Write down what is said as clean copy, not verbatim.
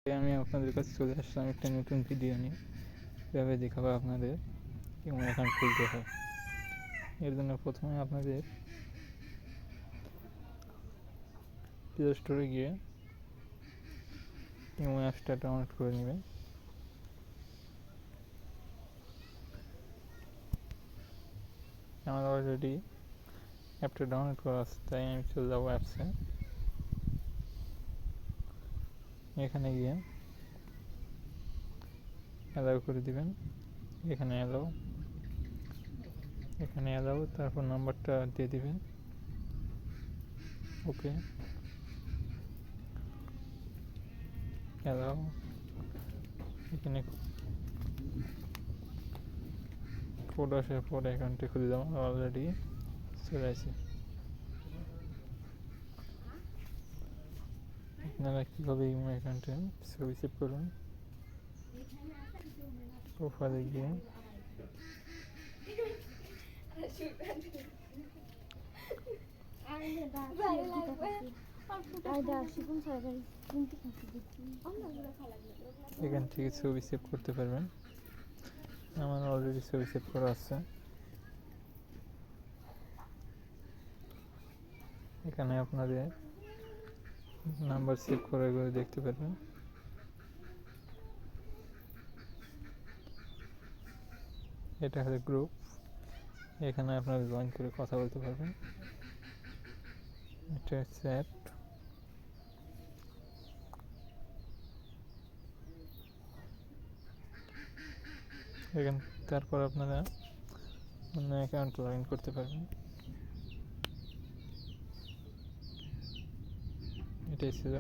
আমি আপনাদের কাছে চলে আসলাম একটা নতুন ভিডিও নিয়ে। কীভাবে দেখাবো আপনাদের ইমো অ্যাকাউন্ট খুলতে হয়। এর জন্য প্রথমে আপনাদের প্লে স্টোরে গিয়ে ইমো অ্যাপসটা ডাউনলোড করে নেবেন। আমার অলরেডি অ্যাপটা ডাউনলোড করা আছে, তাই আমি চলে যাবো অ্যাপসে। এখানে গিয়ে অ্যালাউ করে দিবেন। এখানে অ্যালাউ, তারপর নাম্বারটা দিয়ে দিবেন। ওকে, অ্যালাউ। এখানে কোড আসার পর অ্যাকাউন্টে খুলে দেওয়া অলরেডি চলে আসে। আপনারা কীভাবে ইমো অ্যাকাউন্টে ছবি সেভ করুন, প্রোফাইলে গিয়ে এখান থেকে ছবি সেভ করতে পারবেন। আমার অলরেডি ছবি সেভ করা আছে। এখানে আপনাদের নাম্বার সেভ করে দেখতে পারবেন। এটা হলো গ্রুপ, এখানে আপনারা জয়েন করে কথা বলতে পারবেন। এটা চ্যাট, এখান তারপর আপনারা অন্য অ্যাকাউন্ট লগ ইন করতে পারবেন। এটাই ছিল।